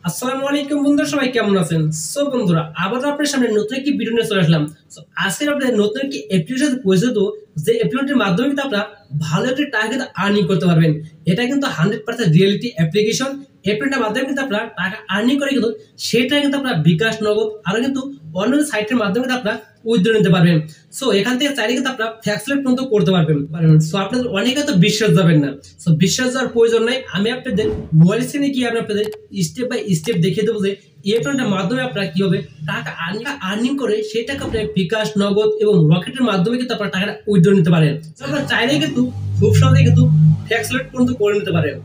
আসসালামু আলাইকুম বন্ধুরা, সবাই কেমন আছেন? বন্ধুরা, আবার আপনাদের সামনে নতুন একটি ভিডিও নিয়ে চলে আসলাম। আজকে আপনাদের নতুন একটি অ্যাপ্লিকেশন পরিচিত, যে অ্যাপ্লিকেশনটির মাধ্যমে কিন্তু আপনারা ভালো একটি টাকা কিন্তু আর্নিং করতে পারবেন। এটা কিন্তু 100% রিয়েলিটি অ্যাপ্লিকেশন। অ্যাপ্লিকেশনটার মাধ্যমে কিন্তু আপনারা টাকা আর্নিং করে কিন্তু সেটা কিন্তু আপনারা বিকাশ, নগদ আরো কিন্তু অন্যান্য সাইটের মাধ্যমে কিন্তু আপনারা উইথড্র নিতে পারবেন। এখান থেকে চাইলে কিন্তু আপনারা ফ্যাক্সলেট পর্যন্ত করতে পারবেন। আপনাদের অনেকে তো বিশ্বাস যাবেন না। বিশ্বাস যাওয়ার প্রয়োজন নাই। আমি আপনাদের মোবাইল স্ক্রিনে গিয়ে আমি আপনাদের স্টেপ বাই স্টেপ দেখিয়ে দেবো যে এই অ্যাপ্লিকেশনটার মাধ্যমে আপনারা কিভাবে টাকা আর্নিং করে সেই টাকা আপনারা বিকাশ, নগদ এবং রকেটের মাধ্যমে কিন্তু আপনারা টাকাটা উইথড্র নিতে পারেন। আপনারা চাইলে কিন্তু খুব সহজে কিন্তু ফ্যাক্সলেট পর্যন্ত করে নিতে পারেন।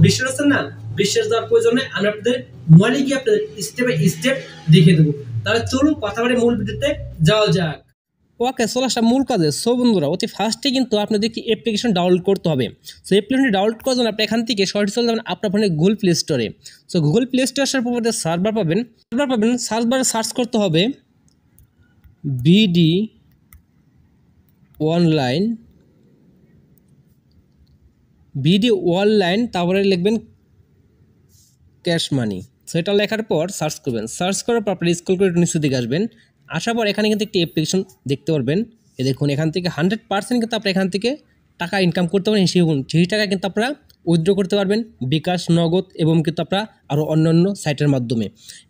বিশ্বাস হচ্ছেন না? বিশ্বাস দেওয়ার প্রয়োজন নেই। আমি আপনাদের মোবাইলে গিয়ে আপনাদের স্টেপ বাই স্টেপ দেখিয়ে দেবো। তাহলে চলুন কথা বলে মূল ভিডিওতে যাওয়া যাক। ওকে, চলে আসা মূল কাজে। বন্ধুরা, অতি ফার্স্টে কিন্তু আপনাদেরকে অ্যাপ্লিকেশন ডাউনলোড করতে হবে। অ্যাপ্লিকেশনটি ডাউনলোড করার জন্য আপনি এখান থেকে সরাসরি চলে যাবেন আপনার ফোনে গুগল প্লে স্টোরে। গুগল প্লে স্টোরে আসার পর সার্ভার পাবেন। সার্চ বারে সার্চ করতে হবে বিডি অনলাইন, তারপরে লিখবেন ক্যাশ মানি। এটা লেখার পর সার্চ করবেন। সার্চ করার পর আপনি স্ক্রল করে নিচের দিকে আসবেন। আসার পর এখানে কিন্তু একটি অ্যাপ্লিকেশন দেখতে পারবেন। দেখুন, এখান থেকে 100% কিন্তু আপনি এখান থেকে টাকা ইনকাম করতে পারেন। সেই টাকা কিন্তু আপনারা উইথড্র করতে পারবেন বিকাশ, নগদ এবং কিন্তু আপনারা আরও অন্যান্য সাইটের মাধ্যমে।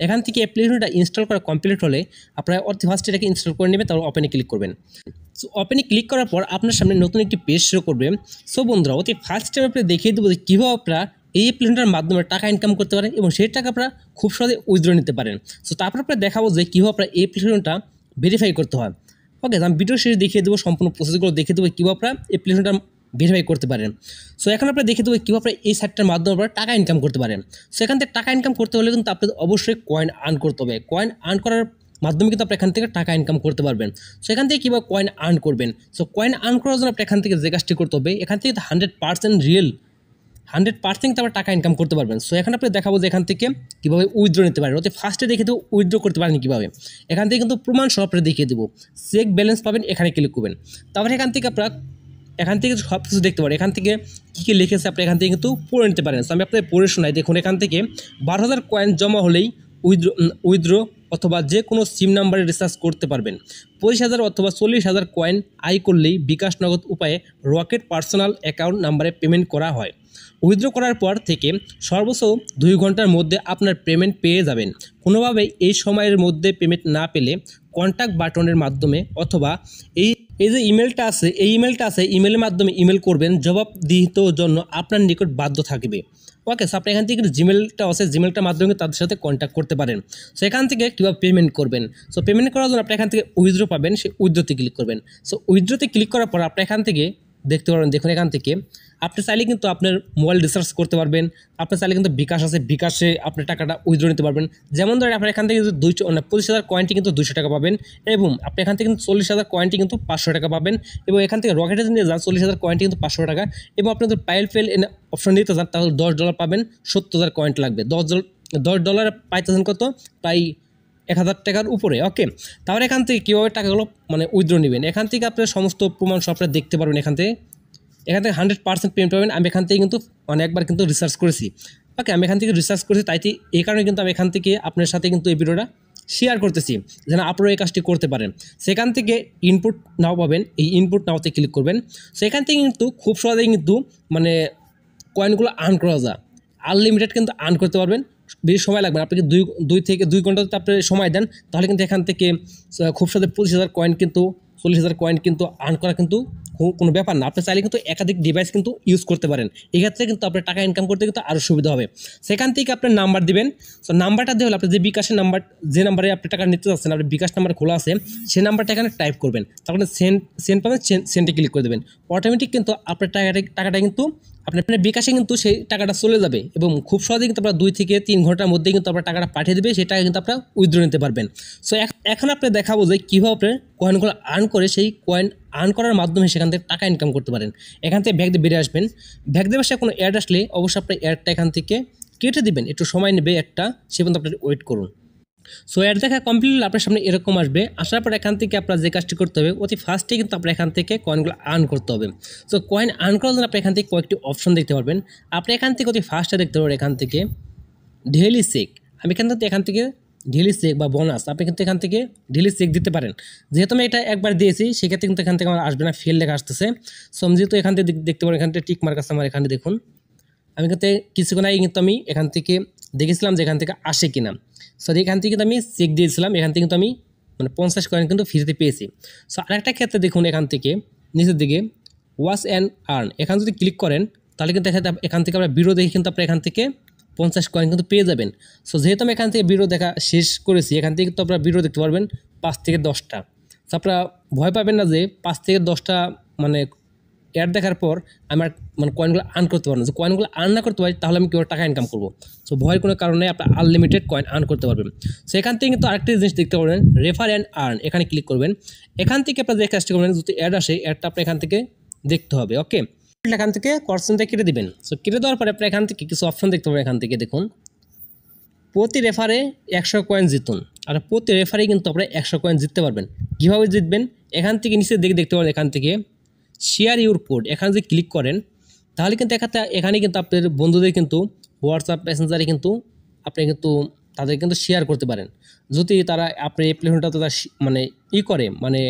এখান থেকে অ্যাপ্লিকেশনটা ইনস্টল করা কমপ্লিট হলে আপনারা অতি ফার্স্ট এটাকে ইনস্টল করে নেবেন, তারপর ওপেনে ক্লিক করবেন। ওপেনে ক্লিক করার পর আপনার সামনে নতুন একটি পেজ শো করবে। বন্ধুরা, অতি ফার্স্ট টাইম আপনি দেখিয়ে দেবো যে কীভাবে আপনারা এই অ্যাপ্লিকেশনটার মাধ্যমে টাকা ইনকাম করতে পারেন এবং সেই টাকা আপনারা খুব সহজে উইথড্র নিতে পারেন। তারপর আপনারা দেখাবো যে কীভাবে আপনারা এই অ্যাপ্লিকেশনটা ভেরিফাই করতে হয়। ওকে, আমি ভিডিও শেষে দেখিয়ে দেবো, সম্পূর্ণ প্রসেসগুলো দেখিয়ে দেবো কীভাবে আপনারা অ্যাপ্লিকেশনটা ভেরিফাই করতে পারেন। এখন আপনারা দেখিয়ে দেবো কীভাবে আপনারা এই সাইটটার মাধ্যমে আপনারা টাকা ইনকাম করতে পারেন। এখান থেকে টাকা ইনকাম করতে হলে কিন্তু আপনাদের অবশ্যই কয়েন আর্ন করতে হবে। কয়েন আর্ন করার মাধ্যমে কিন্তু আপনি এখান থেকে টাকা ইনকাম করতে পারবেন। এখান থেকে কীভাবে কয়েন আর্ন করবেন? কয়েন আর্ন করার জন্য আপনি এখান থেকে যে কাজটি করতে হবে, এখান থেকে 100% রিয়েল 100% আপনারা টাকা ইনকাম করতে পারবেন। এখন আপনি দেখাবো যে এখান থেকে কীভাবে উইথড্র নিতে পারেন। ফার্স্টে দেখে দেবো উইথড্র করতে পারেন কীভাবে। এখান থেকে কিন্তু প্রমাণ সহ আপনারা দেখিয়ে দেবো। চেক ব্যালেন্স পাবেন, এখানে ক্লিক করবেন। তারপরে এখান থেকে আপনারা সব কিছু দেখতে পারেন। এখান থেকে কী কী লিখেছে আপনি এখান থেকে কিন্তু পড়ে নিতে পারেন। আমি আপনাদের পড়ে শোনাই। দেখুন, এখান থেকে 12,000 কয়েন জমা হলেই উইথড্র অথবা যে কোনো সিম নাম্বারে রিচার্জ করতে পারবেন। 25,000 অথবা 40,000 কয়েন আয় করলেই বিকাশ, নগদ উপায়ে রকেট পার্সোনাল অ্যাকাউন্ট নাম্বারে পেমেন্ট করা হয়। উইথড্র করার পর থেকে সর্বোচ্চ 2 ঘন্টার মধ্যে আপনার পেমেন্ট পেয়ে যাবেন। কোনোভাবে এই সময়ের মধ্যে পেমেন্ট না পেলে কন্ট্যাক্ট বাটনের মাধ্যমে অথবা এই যে ইমেলটা আছে ইমেলের মাধ্যমে ইমেল করবেন। জবাবদিহিতার জন্য আপনার নিকট বাধ্য থাকবে। ওকে, আপনি এখান থেকে জিমেলটা আছে, জিমেলটার মাধ্যমে তাদের সাথে কন্ট্যাক্ট করতে পারেন। এখান থেকে কীভাবে পেমেন্ট করবেন? পেমেন্ট করার জন্য আপনি এখান থেকে উইথড্র পাবেন, সেই উইথড্রতে ক্লিক করবেন। উইথড্রতে ক্লিক করার পর আপনি এখান থেকে দেখতে পারবেন। দেখুন, এখান থেকে আপনি চাইলে কিন্তু আপনার মোবাইল রিচার্জ করতে পারবেন। আপনি চাইলে কিন্তু বিকাশ আছে, বিকাশে আপনি টাকাটা উইথড্র নিতে পারবেন। যেমন ধরেন আপনার এখান থেকে 25,000 কয়েনটি কিন্তু 200 টাকা পাবেন এবং আপনি এখান থেকে কিন্তু 40,000 কয়েনটি কিন্তু 500 টাকা পাবেন এবং এখান থেকে রকেটে নিয়ে যান 40,000 কয়েনটি কিন্তু 500 টাকা এবং আপনি যদি পাইল ফেল অপশন দিতে যান তাহলে $10 পাবেন। 70,000 কয়েন লাগবে। $10 পাইতেছেন কত? প্রায় 1,000 টাকার উপরে। ওকে, তাহলে এখান থেকে কীভাবে টাকাগুলো উইথড্র নেবেন? এখান থেকে আপনার সমস্ত প্রমাণ সব আপনারা দেখতে পারবেন। এখান থেকে 100% পেমেন্ট পাবেন। আমি এখান থেকে কিন্তু অনেকবার কিন্তু রিসার্চ করেছি। ওকে, আমি এখান থেকে রিসার্চ করেছি, তাই এই কারণে কিন্তু আমি এখান থেকে আপনার সাথে কিন্তু এই ভিডিওটা শেয়ার করতেছি যেন আপনারা এই কাজটি করতে পারেন। সেখান থেকে ইনপুট নাও পাবেন, এই ইনপুট নাওতে ক্লিক করবেন। এখান থেকে কিন্তু খুব সহজেই কিন্তু কয়েনগুলো আর্ন করা যায়। আনলিমিটেড কিন্তু আর্ন করতে পারবেন, বেশি সময় লাগবে না। আপনাকে 2 থেকে 2 ঘন্টা যদি আপনি সময় দেন তাহলে কিন্তু এখান থেকে খুব সহজে 25,000 কয়েন কিন্তু 40,000 কয়েন কিন্তু আর্ন করা কিন্তু কোনো ব্যাপার না। আপনি চাইলে কিন্তু একাধিক ডিভাইস কিন্তু ইউজ করতে পারেন। এক্ষেত্রে কিন্তু আপনার টাকা ইনকাম করতে কিন্তু আরও সুবিধা হবে। সেখান থেকে আপনার নাম্বার দিবেন। নাম্বারটা দিয়ে হলে আপনি যে বিকাশের নাম্বার, যে নাম্বারে আপনি টাকা নিতে যাচ্ছেন, আপনার বিকাশ নাম্বার খোলা আছে, সেই নাম্বারটা এখানে টাইপ করবেন। তারপরে সেন্ড পাবেন, সেন্ডে ক্লিক করে দেবেন। অটোমেটিক কিন্তু আপনার টাকাটা কিন্তু আপনার বিকাশে কিন্তু সেই টাকাটা চলে যাবে এবং খুব সহজেই কিন্তু আপনার 2 থেকে 3 ঘন্টার মধ্যেই কিন্তু আপনার টাকাটা পাঠিয়ে দেবে। সেই টাকা কিন্তু আপনারা উইথড্র নিতে পারবেন। এখন আপনি দেখাবো যে কীভাবে আপনি কয়েনগুলো আর্ন করে সেই কয়েন আর্ন করার মাধ্যমে সেখান থেকে টাকা ইনকাম করতে পারেন। এখান থেকে ব্যাগ দিয়ে বেরিয়ে আসবেন। ব্যাগ দিয়ে বসে কোনো অ্যাড আসলে অবশ্যই আপনার অ্যাডটা এখান থেকে কেটে দিবেন। একটু সময় নেবে অ্যাডটা, সে পর্যন্ত আপনি ওয়েট করুন। অ্যাড দেখা কমপ্লিট আপনার সামনে এরকম আসবে। আসার পর এখান থেকে আপনার যে কাজটি করতে হবে, অতি ফার্স্টে কিন্তু আপনার এখান থেকে কয়েনগুলো আর্ন করতে হবে। কয়েন আর্ন করার জন্য আপনি এখান থেকে কয়েকটি অপশন দেখতে পারবেন। আপনি এখান থেকে অতি ফার্স্টে দেখতে পারবেন এখান থেকে ডেইলি চেক। আমি এখান থেকে ডেইলি চেক বা বোনাস আপনি কিন্তু এখান থেকে ডেইলি চেক দিতে পারেন। যেহেতু আমি এটা একবার দিয়েছি সেক্ষেত্রে কিন্তু এখান থেকে আমার আসবে না, ফেল লেখা আসতেছে। সো আমি যেহেতু এখান থেকে দেখতে পারেন এখান থেকে টিক মার্ক আছে আমার এখানে দেখুন। আমি কিন্তু কিছুক্ষণ আগে কিন্তু আমি এখান থেকে দেখেছিলাম যে এখান থেকে আসে কিনা। সো এখান থেকে কিন্তু আমি চেক দিয়েছিলাম, এখান থেকে কিন্তু আমি মানে 50 কয়েন কিন্তু ফ্রিতে পেয়েছি। সো আরেকটা ক্ষেত্রে দেখুন এখান থেকে নিচের দিকে ওয়াচ অ্যান্ড আর্ন, এখানে যদি ক্লিক করেন তাহলে কিন্তু এখান থেকে আমরা ভিডিও দেখে কিন্তু আপনার এখান থেকে 50 কয়েন কিন্তু পেয়ে যাবেন। সো যেহেতু আমি এখান থেকে ভিডিও দেখা শেষ করেছি, এখান থেকে কিন্তু আপনারা ভিডিও দেখতে পারবেন 5 থেকে 10টা। সো আপনারা ভয় পাবেন না যে 5 থেকে 10টা মানে অ্যাড দেখার পর আমার মানে কয়েনগুলো আর্ন করতে পারবো না। যে কয়েনগুলো আর্ন না করতে পারি তাহলে আমি কীভাবে টাকা ইনকাম করবো। সো ভয়ের কোনো কারণে আপনার আনলিমিটেড কয়েন আর্ন করতে পারবেন। সো এখান থেকে কিন্তু আরেকটা জিনিস দেখতে পারবেন, রেফার অ্যান্ড আর্ন, এখানে ক্লিক করবেন। এখান থেকে আপনার যে কাজটা করবেন, যদি অ্যাড আসে অ্যাডটা আপনি এখান থেকে দেখতে হবে। ওকে, এখান থেকে পার্সেন্টটা কেটে দিবেন। সো কেটে দেওয়ার পরে আপনি এখান থেকে কিছু অপশন দেখতে পাবেন। এখান থেকে দেখুন প্রতি রেফারে 100 কয়েন জিতুন, আর প্রতি রেফারে কিন্তু আপনারা 100 কয়েন জিততে পারবেন। কীভাবে জিতবেন, এখান থেকে নিচে দেখতে পাবেন এখান থেকে শেয়ার ইউর কোড, এখানে যদি ক্লিক করেন তাহলে কিন্তু এখানে কিন্তু আপনার বন্ধুদের কিন্তু হোয়াটসঅ্যাপ মেসেঞ্জারে কিন্তু আপনি কিন্তু তাদের কিন্তু শেয়ার করতে পারেন। যদি তারা আপনার অ্যাপ্লিকেশনটা তারা মানে করে মানে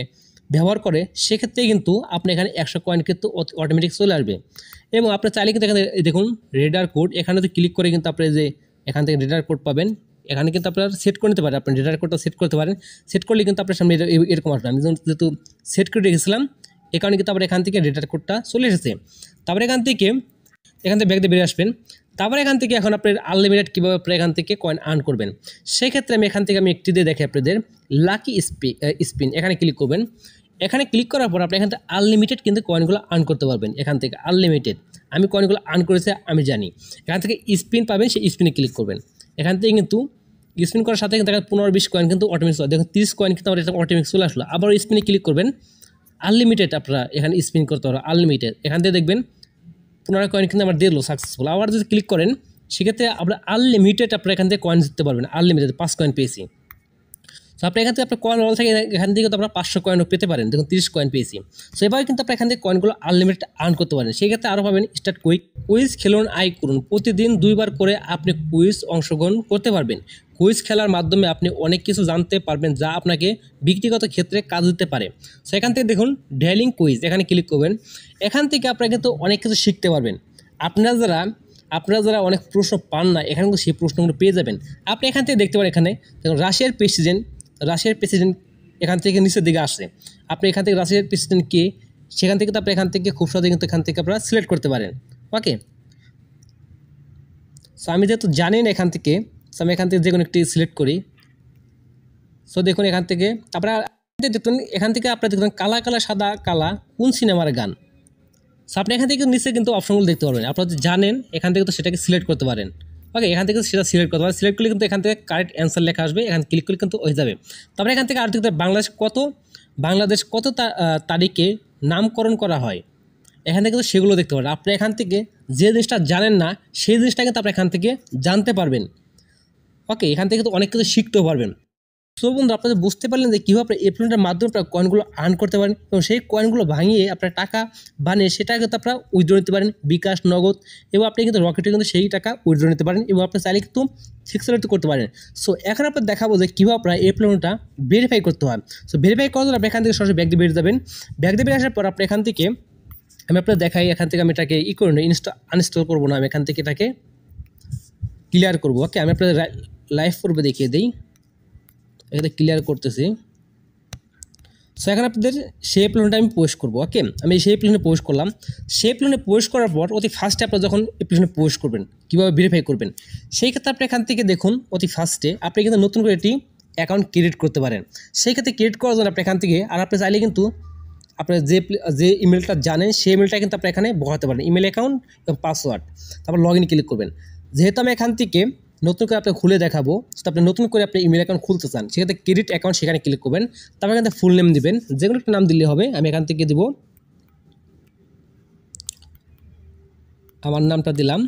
ব্যবহার করে, সেক্ষেত্রে কিন্তু আপনি এখানে 100 কয়েন কিন্তু অটোমেটিক চলে আসবে। এবং আপনি চাইলে কিন্তু এখানে দেখুন রেডার কোড, এখানে যদি ক্লিক করে কিন্তু আপনি যে এখান থেকে রেডার কোড পাবেন, এখানে কিন্তু আপনারা সেট করে নিতে পারেন। আপনি রেডার কোডটা সেট করতে পারেন, সেট করলে কিন্তু আপনার সামনে এরকম আসবে। আমি যেহেতু সেট করে রেখেছিলাম এই কারণে কিন্তু আবার এখান থেকে রেডার কোডটা চলে এসেছে। তারপরে এখান থেকে ব্যাগ দিয়ে বেরিয়ে আসবেন। তারপরে এখান থেকে এখন আপনার আনলিমিটেড কীভাবে আপনার এখান থেকে কয়েন আর্ন করবেন, সেক্ষেত্রে আমি এখান থেকে একটি দিয়ে দেখি আপনাদের লাকি স্পিন, এখানে ক্লিক করবেন। এখানে ক্লিক করার পর আপনি এখান থেকে আনলিমিটেড কিন্তু কয়েনগুলো আর্ন করতে পারবেন। এখান থেকে আনলিমিটেড আমি কয়েনগুলো আর্ন করেছি আমি জানি। এখান থেকে স্পিন পাবেন, সেই স্পিনে ক্লিক করবেন। এখান থেকে কিন্তু স্পিন করার সাথে কিন্তু 15-20 কয়েন কিন্তু অটোমেটিক চলে, দেখুন 30 কয়েন কিন্তু আমার এটা অটোমেটিক চলে আসলো। আবার স্পিনে ক্লিক করবেন, আনলিমিটেড আপনারা এখানে স্পিন করতে পারো আনলিমিটেড। এখান থেকে দেখবেন 15 কয়েন কিন্তু আমার দিল সাকসেসফুল। আবার যদি ক্লিক করেন সেক্ষেত্রে আপনার আনলিমিটেড আপনারা এখান থেকে কয়েন জিততে পারবেন। আনলিমিটেড 5 কয়েন পেয়েছি। সো আপনি এখান থেকে আপনার কয়েন ওয়াল থেকে এখান থেকে তো আপনারা 500 কয়েনও পেতে পারেন। দেখুন 30 কয়েন পেয়েছি। সো এবার কিন্তু আপনি এখান থেকে কয়েনগুলো আনলিমিটেড আর্ন করতে পারেন। সেক্ষেত্রে আরও পাবেন স্টার্ট কুইজ খেলুন আয় করুন, প্রতিদিন 2 বার করে আপনি কুইজ অংশগ্রহণ করতে পারবেন। কুইজ খেলার মাধ্যমে আপনি অনেক কিছু জানতে পারবেন যা আপনাকে ব্যক্তিগত ক্ষেত্রে কাজ দিতে পারে। সো এখান থেকে দেখুন ডেইলি কুইজ, এখানে ক্লিক করবেন। এখান থেকে আপনারা কিন্তু অনেক কিছু শিখতে পারবেন। আপনারা যারা অনেক প্রশ্ন পান না, এখানে কিন্তু সেই প্রশ্নগুলো পেয়ে যাবেন। আপনি এখান থেকে দেখতে পারেন এখানে দেখুন রাশিয়ার প্রেসিডেন্ট এখান থেকে নিচের দিকে আসে। আপনি এখান থেকে রাশিয়ার প্রেসিডেন্ট কে, সেখান থেকে তো আপনি এখান থেকে খুব সহজে কিন্তু এখান থেকে আপনারা সিলেক্ট করতে পারেন। ওকে, সো আমি যেহেতু জানি না এখান থেকে, সো আমি এখান থেকে যে কোনো একটি সিলেক্ট করি। সো দেখুন এখান থেকে আপনারা দেখুন এখান থেকে আপনারা দেখুন কালা কালা সাদা কালা কোন সিনেমার গান। সো আপনি এখান থেকে নিচে কিন্তু অপশনগুলো দেখতে পারবেন। আপনারা যদি জানেন এখান থেকে তো সেটাকে সিলেক্ট করতে পারেন। ওকে, এখান থেকে সেটা সিলেক্ট করতে পারেন। সিলেক্ট করলে কিন্তু এখান থেকে কারেক্ট অ্যান্সার লেখা আসবে, এখানে ক্লিক করলে কিন্তু হয়ে যাবে। তারপরে এখান থেকে আর দেখতে বাংলাদেশ কত তারিখে নামকরণ করা হয়, এখান থেকে কিন্তু সেগুলো দেখতে পারেন। আপনি এখান থেকে যে জিনিসটা জানেন না সেই জিনিসটা কিন্তু আপনি এখান থেকে জানতে পারবেন। ওকে, এখান থেকে কিন্তু অনেক কিছু শিখতেও পারবেন। সো বন্ধু আপনারা বুঝতে পারলেন যে কীভাবে আপনার অ্যাপ্লিকেশনের মাধ্যমে আপনারা কয়েনগুলো আর্ন করতে পারেন এবং সেই কয়েনগুলো ভাঙিয়ে আপনার টাকা বানিয়ে সেটা কিন্তু আপনারা উইথড্র নিতে পারেন বিকাশ, নগদ, এবং আপনি কিন্তু রকেটে কিন্তু সেই টাকা উইথড্র নিতে পারেন এবং আপনি চাইলে কিন্তু ফিক্সড করতে পারেন। সো এখন আপনার দেখাবো যে কীভাবে আপনার অ্যাপ্লিকেশনটা ভেরিফাই করতে হয়। সো ভেরিফাই করার জন্য আপনি এখান থেকে সরাসরি ব্যাক দিয়ে বেরিয়ে যাবেন। ব্যাক দিয়ে বেরিয়ে আসার পর আপনি এখান থেকে আমি আপনার দেখাই, এখান থেকে আমি এটাকে করে নিই, আনইনস্টল করবো না, আমি এখান থেকে এটাকে ক্লিয়ার করবো। ওকে, আমি আপনাদের লাইভ পূর্বে দেখিয়ে দিই, এখানে ক্লিয়ার করতেছি। সো এখন আপনাদের সেই প্ল্যানটা আমি পোস্ট করবো। ওকে, আমি সেই প্ল্যানে পোস্ট করলাম। সেই প্ল্যানে পোস্ট করার পর অতি ফার্স্টে আপনারা যখন প্ল্যানে পোস্ট করবেন কীভাবে ভেরিফাই করবেন, সেই ক্ষেত্রে আপনি এখান থেকে দেখুন অতি ফার্স্টে আপনি কিন্তু নতুন করে একটি অ্যাকাউন্ট ক্রিয়েট করতে পারেন। সেই ক্ষেত্রে ক্রিয়েট করার জন্য আপনি এখান থেকে আর আপনি চাইলে কিন্তু আপনার যে ইমেলটা জানেন সেই ইমেলটা কিন্তু আপনি এখানে বসাতে পারেন, ইমেল অ্যাকাউন্ট এবং পাসওয়ার্ড। তারপর লগ ইন ক্লিক করবেন। যেহেতু আমি এখান থেকে নতুন করে আপনি খুলে দেখাবো, তো আপনি নতুন করে আপনি ইমেল অ্যাকাউন্ট খুলতে চান, সেক্ষেত্রে ক্রেডিট অ্যাকাউন্ট সেখানে ক্লিক করবেন। তারপর এখান থেকে ফুল নেম দিবেন, যে কোনো একটা নাম দিলে হবে। আমি এখান থেকে দিব আমার নামটা দিলাম।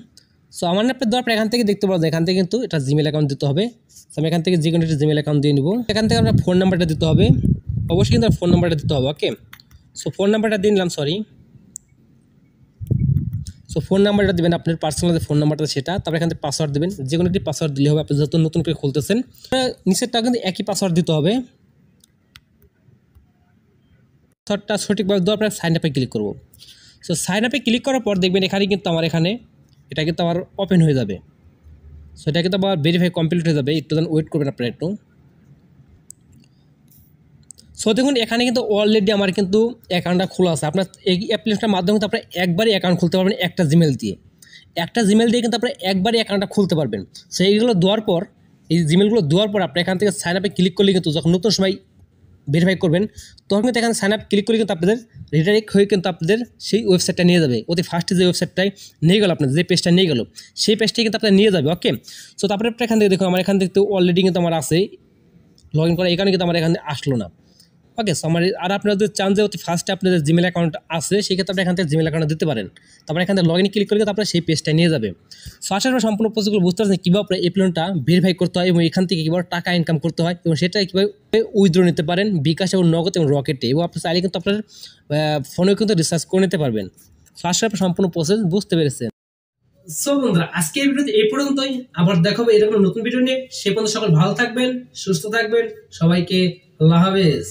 সো আমার নামটা দেওয়ার পর এখান থেকে দেখতে পাবো এখান থেকে কিন্তু এটা জিমেল অ্যাকাউন্ট দিতে হবে। সো আমি এখান থেকে যে কোনো একটা জিমেল অ্যাকাউন্ট দিয়ে নিব। এখান থেকে আপনার ফোন নাম্বারটা দিতে হবে, অবশ্যই কিন্তু ফোন নাম্বারটা দিতে হবে। ওকে, সো ফোন নাম্বারটা দিয়ে নিলাম, সরি। সো ফোন নাম্বারটা দেবেন, আপনার পার্সোনাল যে ফোন নাম্বারটা সেটা, তারপর এখান থেকে পাসওয়ার্ড দেবেন, যে কোনো একটি পাসওয়ার্ড দিলে হবে, আপনি যত নতুন করে খুলতেছেন। নিচেরটা কিন্তু একই পাসওয়ার্ড দিতে হবে। পাসওয়ার্ডটা সঠিকভাবে দেওয়ার পর সাইন আপে ক্লিক করব। সো সাইন আপে ক্লিক করার পর দেখবেন এখানে কিন্তু আমার এটা কিন্তু আমার ওপেন হয়ে যাবে। সো এটা কিন্তু আবার ভেরিফাই কমপ্লিট হয়ে যাবে, একটু ওয়েট করবেন আপনারা একটু। সো দেখুন এখানে কিন্তু অলরেডি আমার কিন্তু অ্যাকাউন্টটা খোলা আছে। আপনার এই অ্যাপ্লিকেশনটার মাধ্যমে কিন্তু আপনারা একবারই অ্যাকাউন্ট খুলতে পারবেন একটা জিমেল দিয়ে। কিন্তু আপনারা একবারই অ্যাকাউন্টটা খুলতে পারবেন। সো এইগুলো দেওয়ার পর, এই জিমেলগুলো দেওয়ার পর আপনি এখান থেকে সাইন আপে ক্লিক করলে কিন্তু যখন নতুন সময় ভেরিফাই করবেন তখন কিন্তু এখানে সাইন আপ ক্লিক করে কিন্তু আপনাদের রিডাইরেক্ট হয়ে কিন্তু আপনাদের সেই ওয়েবসাইটটা নিয়ে যাবে। অতি ফার্স্টে যে ওয়েবসাইটটাই নিয়ে গেল, আপনাদের যে পেজটা নিয়ে গেল সেই পেজটাই কিন্তু আপনাদের নিয়ে যাবে। ওকে, সো তারপরে আপনার এখান থেকে দেখুন আমার এখান থেকে তো অলরেডি কিন্তু আমার আছে লগ ইন করা, এখানে কিন্তু আমার এখানে আসলো না। ওকে, সো আমার আর আপনারা যদি চান যে অতি ফার্স্টে আপনাদের জিমেল অ্যাকাউন্ট আছে সেক্ষেত্রে আপনি এখান থেকে জিমেল অ্যাকাউন্ট দিতে পারেন। তারপরে এখান থেকে লগ ইন ক্লিক করে কিন্তু আপনার সেই পেজটা নিয়ে যাবে। সো আসার পর সম্পূর্ণ প্রসেসগুলো বুঝতে পারছেন কীভাবে আপনার এই প্ল্যানটা ভেরিফাই করতে হয় এবং এখান থেকে কীভাবে টাকা ইনকাম করতে হয় এবং সেটা কীভাবে উইথড্র নিতে পারেন বিকাশ এবং নগদ এবং রকেটে, এবং আপনি চাইলে কিন্তু আপনার ফোনেও কিন্তু রিচার্জ করে নিতে পারবেন। সো আসার পর সম্পূর্ণ প্রসেস বুঝতে পেরেছেন। সো বন্ধুরা আজকে এই ভিডিওতে এই পর্যন্তই, আবার দেখাবো এরকম নতুন ভিডিও নিয়ে। সে পর্যন্ত সকল ভালো থাকবেন, সুস্থ থাকবেন, সবাইকে আল্লাহ হাফেজ।